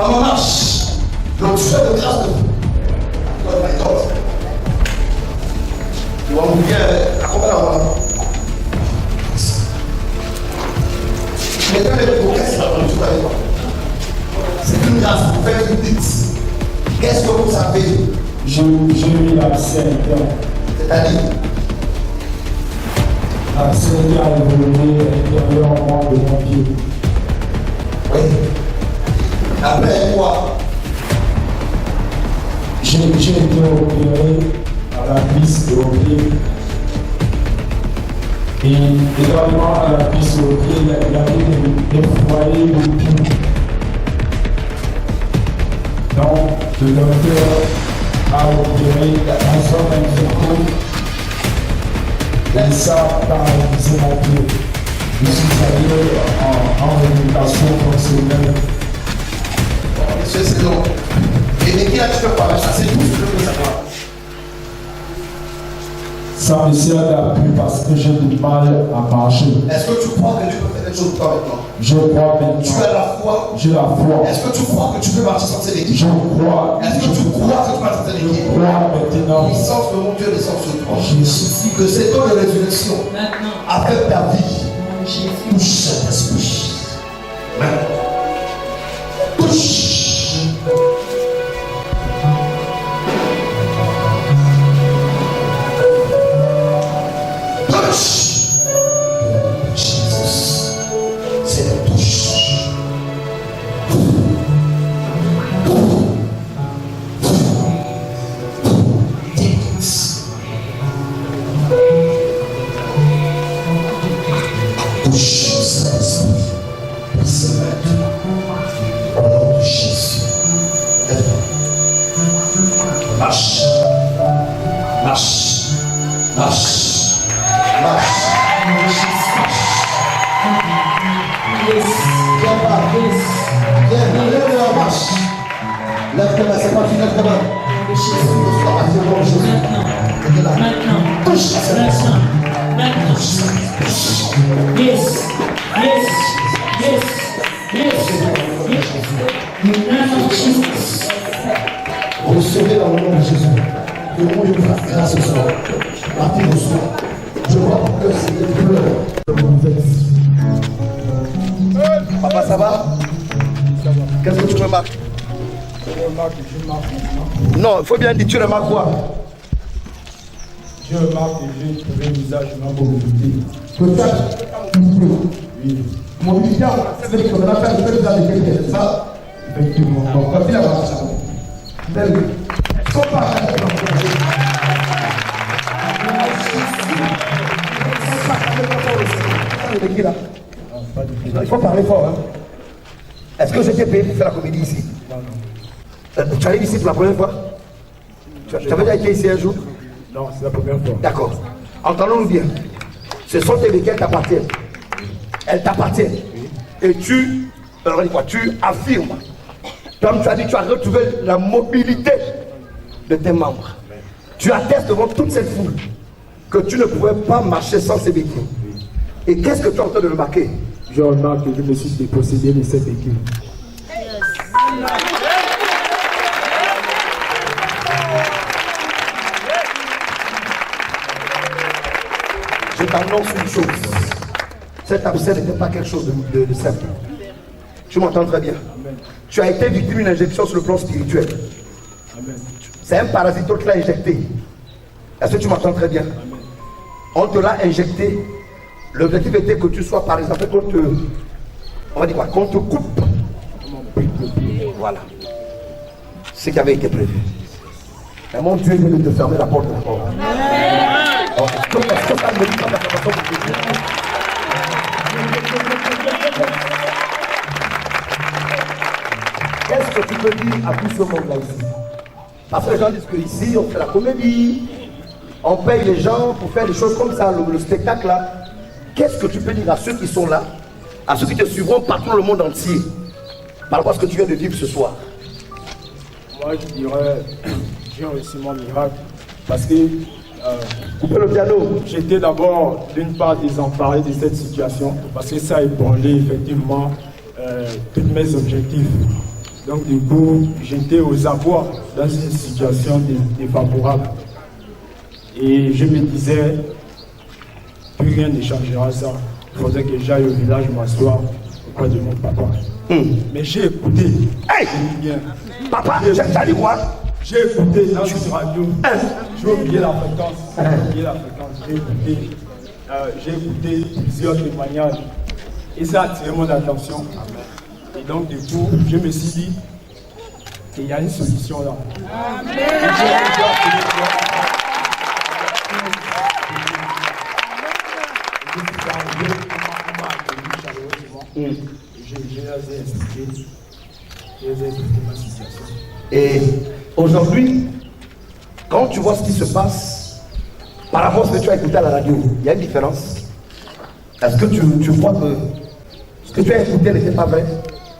Maman marche. Donc tu fais de grâce de vous. Oh my God. Tu vas mourir à combien d'argent? Mais quand les bouquets, c'est pas comme tu vas aller voir. C'est une grâce, vous faites une petite. Qu'est-ce que vous savez? J'ai eu l'accès interne. C'est-à-dire? L'accès à évoluer intérieurement de mon pied. Oui. Après quoi? J'ai été opéré à la cuisse et au pied. Et également à la cuisse et au pied, il y avait des foyers de tout. Donc, le docteur a opéré la zone infectée. Et ça a paralysé mon pied. Je suis allé en rééducation fonctionnelle. Monsieur, c'est long. Et de qui là tu peux parler? Ça, c'est tout ce que je veux savoir. Ça me sert d'appui parce que j'ai du mal à marcher. Est-ce que tu crois que tu peux faire quelque chose de toi maintenant? Je crois maintenant. Tu as la foi? J'ai la foi. Est-ce que tu crois que tu peux marcher sans cette équipe? Je crois. Est-ce que tu crois que tu peux marcher sans cette équipe? Je crois maintenant. Puissance de mon Dieu descend sur toi. Jésus. Que cet eau de résurrection affecte ta vie. Touche cet esprit. Maintenant. Touche. Jesus, c'est la touche. Touche Saint-Esprit. C'est maintenant. Au nom de Jésus. Marche. Marche. Marche. Marche. Viens, lève la marche. Lève ta main, c'est pas fini, lève ta main. Maintenant. Touche la Saint-Esprit. Maintenant. Yes. Yes. Yes. Yes. Yes. Recevez dans le nom de Jésus. Que mon Dieu vous fasse grâce ce soir. Partez au soir. Je vois que c'est des pleurs. Papa, ça va? Qu'est-ce que tu remarques? Je remarque que je marche maintenant. Non, il faut bien dire, tu remarques quoi? Je remarque que j'ai trouvé un visage de ma mobilité. Peut-être. Oui, Mobilité, c'est vrai qu'on a fait un peu de quelqu'un, c'est ça? effectivement. Donc, quand il a marché, belle. Faut pas arrêter. Il faut parler fort. Hein? Est-ce que j'étais payé pour faire la comédie ici? Non. Tu arrives ici pour la première fois? Tu avais déjà été ici un jour? Non, c'est la première fois. D'accord. Entendons-nous bien. Ce sont tes béquilles qui t'appartiennent. Elles t'appartiennent. Et tu affirmes. Comme tu as dit, tu as retrouvé la mobilité de tes membres. Tu attestes devant toute cette foule que tu ne pouvais pas marcher sans ces béquilles. Et qu'est-ce que tu es en train de remarquer? Je remarque que je me suis dépossédé de cette équipe. Je t'annonce une chose. Cet abcès n'était pas quelque chose de simple. Tu m'entends très bien. Amen. Tu as été victime d'une injection sur le plan spirituel. Amen. C'est un parasite qui l'a injecté. Est-ce que tu m'entends très bien? Amen. On te l'a injecté. L'objectif était que tu sois, par exemple, on va dire quoi? Qu'on te coupe. Voilà. Ce qui avait été prévu. Mais mon Dieu vient de te fermer la porte de la mort. Est-ce que ça me dit dans la façon de te dire? Qu'est-ce que tu peux dire à tout ce monde-là ici? Parce que les gens disent qu'ici, on fait la comédie, on paye les gens pour faire des choses comme ça, le spectacle là. Qu'est-ce que tu peux dire à ceux qui sont là, à ceux qui te suivront partout dans le monde entier, par rapport à ce que tu viens de vivre ce soir? Moi, je dirais, j'ai réussi mon miracle parce que Coupez le piano. j'étais d'abord, d'une part, désemparé de cette situation parce que ça a ébranlé effectivement tous mes objectifs. Donc du coup, j'étais aux abois dans une situation défavorable. Et je me disais, plus rien ne changera ça. Il faudrait que j'aille au village m'asseoir auprès de mon papa. Mais j'ai écouté. Hey! Bien. Papa, ça dit quoi? J'ai écouté dans une radio. J'ai oublié la fréquence. J'ai écouté plusieurs témoignages. Et ça a attiré mon attention. Et donc, du coup, je me suis dit qu'il y a une solution là. Je les ai expliqué ma situation. Et aujourd'hui, quand tu vois ce qui se passe, par rapport à ce que tu as écouté à la radio, il y a une différence. Est-ce que tu crois que ce que tu as écouté n'était pas vrai?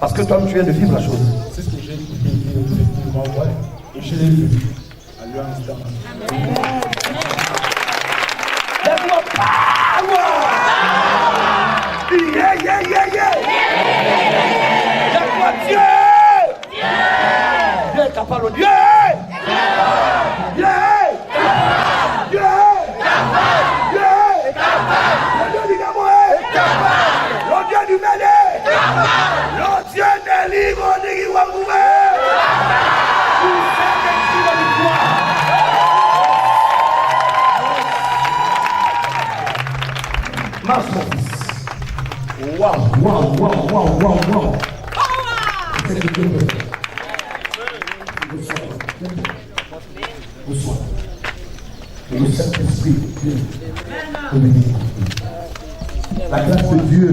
Parce que toi, tu viens de vivre la chose. C'est ce que j'ai écouté, effectivement vrai. Et je l'ai vu à l'instant. Lève-moi power! Yeah, yeah, yeah, yeah! Lève-moi Dieu! Dieu est capable, Dieu! Dieu! Dieu! Dieu! Le Dieu du Gamoé! Le Dieu du Médé! Le Dieu des livres de Wangoué! Vous êtes écrit dans l'histoire! Marche mon fils. Waouh, waouh, waouh, waouh, waouh, waouh. Bonsoir. Et le Saint-Esprit, Dieu, la grâce de Dieu.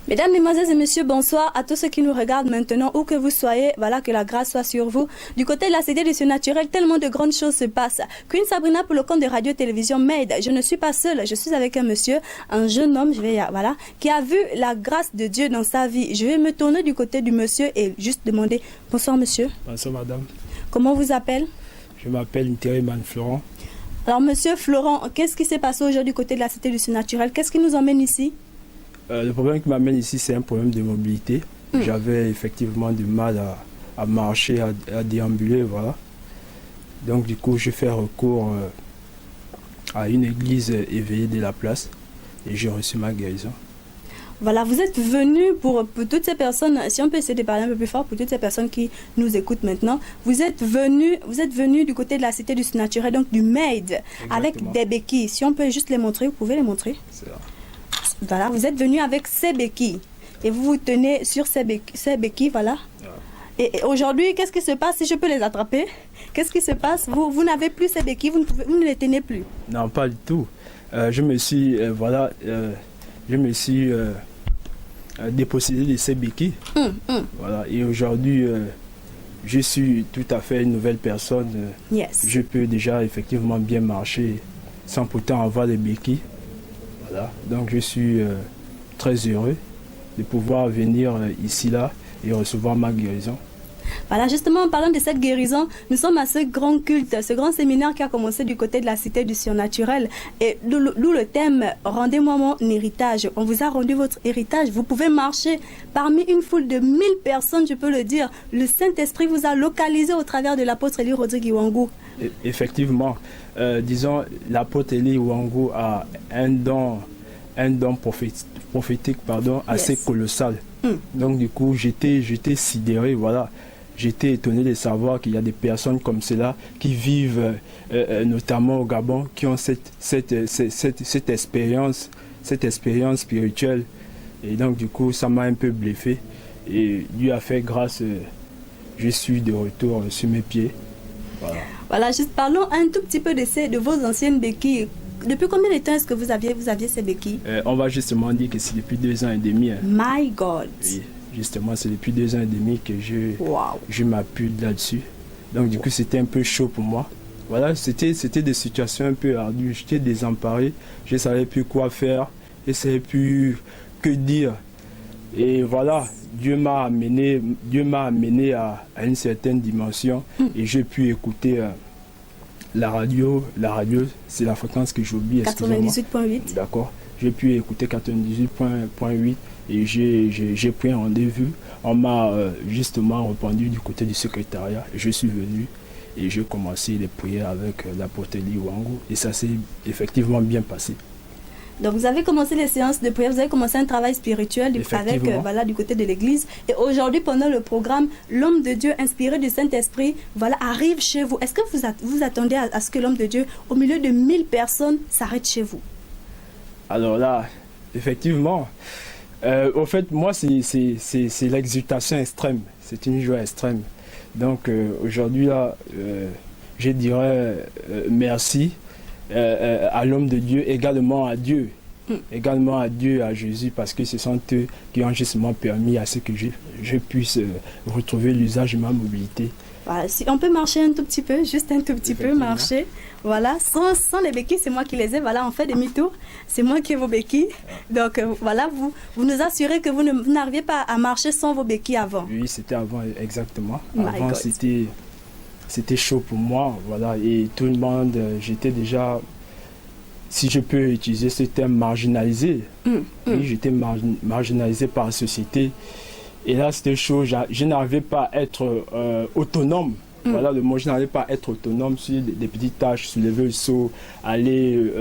Mesdames, Mesdemoiselles et Messieurs, bonsoir à tous ceux qui nous regardent maintenant, où que vous soyez. Voilà, que la grâce soit sur vous. Du côté de la Cité du Surnaturel, tellement de grandes choses se passent. Queen Sabrina pour le compte de Radio-Télévision Made. Je ne suis pas seule, je suis avec un monsieur, un jeune homme, voilà, qui a vu la grâce de Dieu dans sa vie. Je vais me tourner du côté du monsieur et juste demander, bonsoir monsieur. Bonsoir madame. Comment vous appelez? Je m'appelle Ntereman Florent. Alors monsieur Florent, qu'est-ce qui s'est passé aujourd'hui du côté de la Cité du Surnaturel? Qu'est-ce qui nous emmène ici? Le problème qui m'amène ici, c'est un problème de mobilité. J'avais effectivement du mal à marcher, à déambuler, voilà. Donc du coup, je fais recours à une église éveillée de la place et j'ai reçu ma guérison. Voilà, vous êtes venu pour toutes ces personnes, si on peut essayer de parler un peu plus fort, pour toutes ces personnes qui nous écoutent maintenant, vous êtes venu du côté de la Cité du Surnaturel, donc du Made, avec des béquilles. Si on peut juste les montrer, vous pouvez les montrer. C'est là. Voilà, vous êtes venu avec ces béquilles et vous vous tenez sur ces béquilles, voilà. Et aujourd'hui, qu'est-ce qui se passe si je peux les attraper? Qu'est-ce qui se passe? Vous n'avez plus ces béquilles, vous ne les tenez plus? Non, pas du tout. Je me suis, dépossédé de ces béquilles. Voilà, et aujourd'hui, je suis tout à fait une nouvelle personne. Yes. Je peux déjà effectivement bien marcher sans pourtant avoir des béquilles. Voilà. Donc je suis très heureux de pouvoir venir ici là et recevoir ma guérison. Voilà, justement, en parlant de cette guérison, nous sommes à ce grand culte, ce grand séminaire qui a commencé du côté de la Cité du Surnaturel. Et d'où le thème « Rendez-moi mon héritage ». On vous a rendu votre héritage. Vous pouvez marcher parmi une foule de 1000 personnes, je peux le dire. Le Saint-Esprit vous a localisé au travers de l'apôtre Eli Rodrigue Iwangu. Effectivement, disons, l'apôtre Eli Iwangu a un don prophétique assez colossal. Donc du coup, j'étais sidéré, voilà. J'étais étonné de savoir qu'il y a des personnes comme cela qui vivent notamment au Gabon, qui ont cette expérience spirituelle. Et donc du coup, ça m'a un peu bluffé. Et Dieu a fait grâce, je suis de retour sur mes pieds. Voilà. Voilà, juste parlons un tout petit peu de vos anciennes béquilles. Depuis combien de temps est-ce que vous aviez ces béquilles? On va justement dire que c'est depuis 2 ans et demi. Hein. My God! Oui, justement, c'est depuis 2 ans et demi que je m'appuie là-dessus. Donc du coup, c'était un peu chaud pour moi. Voilà, c'était des situations un peu ardues. J'étais désemparé, je ne savais plus quoi faire, je ne savais plus que dire. Et voilà, Dieu m'a amené à une certaine dimension et j'ai pu écouter la radio, c'est la fréquence que j'oublie. 98.8. D'accord. J'ai pu écouter 98.8 et j'ai pris un rendez-vous. On m'a justement répondu du côté du secrétariat. Je suis venu et j'ai commencé les prières avec l'apôtre Eli Wango et ça s'est effectivement bien passé. Donc vous avez commencé les séances de prière, vous avez commencé un travail spirituel avec, voilà, du côté de l'église. Et aujourd'hui, pendant le programme, l'homme de Dieu inspiré du Saint-Esprit, voilà, arrive chez vous. Est-ce que vous attendez à ce que l'homme de Dieu, au milieu de 1000 personnes, s'arrête chez vous? Alors là, effectivement, au fait, moi, c'est l'exultation extrême. C'est une joie extrême. Donc aujourd'hui, là, je dirais merci à l'homme de Dieu, également à Dieu. Également à Dieu, à Jésus, parce que ce sont eux qui ont justement permis à ce que je puisse retrouver l'usage de ma mobilité. Voilà, si on peut marcher un tout petit peu, juste un tout petit peu, marcher. Voilà, sans les béquilles, c'est moi qui les ai. Voilà, on fait demi-tour. C'est moi qui ai vos béquilles. Donc voilà, vous nous assurez que vous n'arriviez pas à marcher sans vos béquilles avant. Oui, c'était avant, exactement. Avant, c'était chaud pour moi. Voilà, et tout le monde, j'étais déjà, si je peux utiliser ce terme, marginalisé. Oui, j'étais marginalisé par la société. Et là, c'était chaud. Je n'arrivais pas à être autonome. Voilà le mot. Je n'arrivais pas à être autonome sur des petites tâches, soulever le seau, aller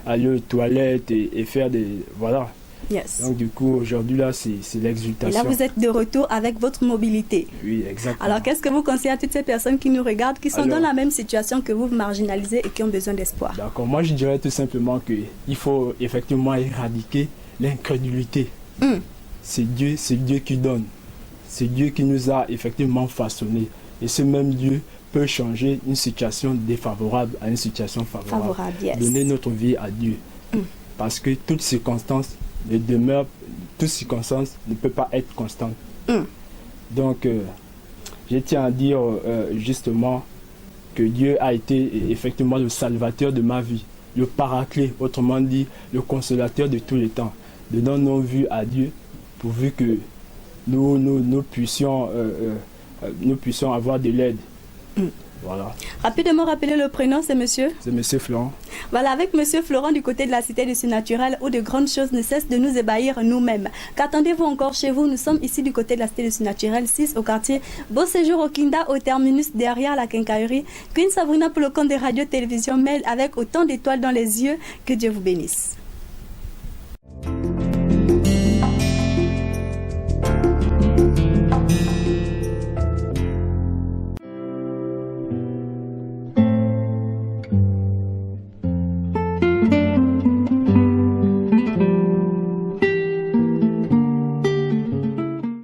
aux toilettes et faire des... Voilà. Yes. Donc du coup, aujourd'hui, là, c'est l'exultation. Et là, vous êtes de retour avec votre mobilité. Oui, exactement. Alors, qu'est-ce que vous conseillez à toutes ces personnes qui nous regardent, qui sont dans la même situation que vous, marginalisées et qui ont besoin d'espoir? D'accord. Moi, je dirais tout simplement qu'il faut effectivement éradiquer l'incrédulité. C'est Dieu qui donne. C'est Dieu qui nous a effectivement façonnés. Et ce même Dieu peut changer une situation défavorable à une situation favorable. Yes. Donner notre vie à Dieu. Parce que toute circonstance ne peut pas être constante. Donc, je tiens à dire justement que Dieu a été effectivement le salvateur de ma vie, le paraclet, autrement dit, le consolateur de tous les temps. Donnons nos vies à Dieu, pourvu que nous puissions avoir de l'aide. Voilà. Rapidement rappeler le prénom, c'est monsieur? C'est monsieur Florent. Voilà, avec monsieur Florent du côté de la Cité du Surnaturel, où de grandes choses ne cessent de nous ébahir nous-mêmes. Qu'attendez-vous encore chez vous? Nous sommes ici du côté de la Cité du Surnaturel, 6 au quartier Beau Séjour au Kinda, au terminus derrière la quincaillerie. Queen Sabrina pour le compte de Radio-Télévision Mail avec autant d'étoiles dans les yeux. Que Dieu vous bénisse.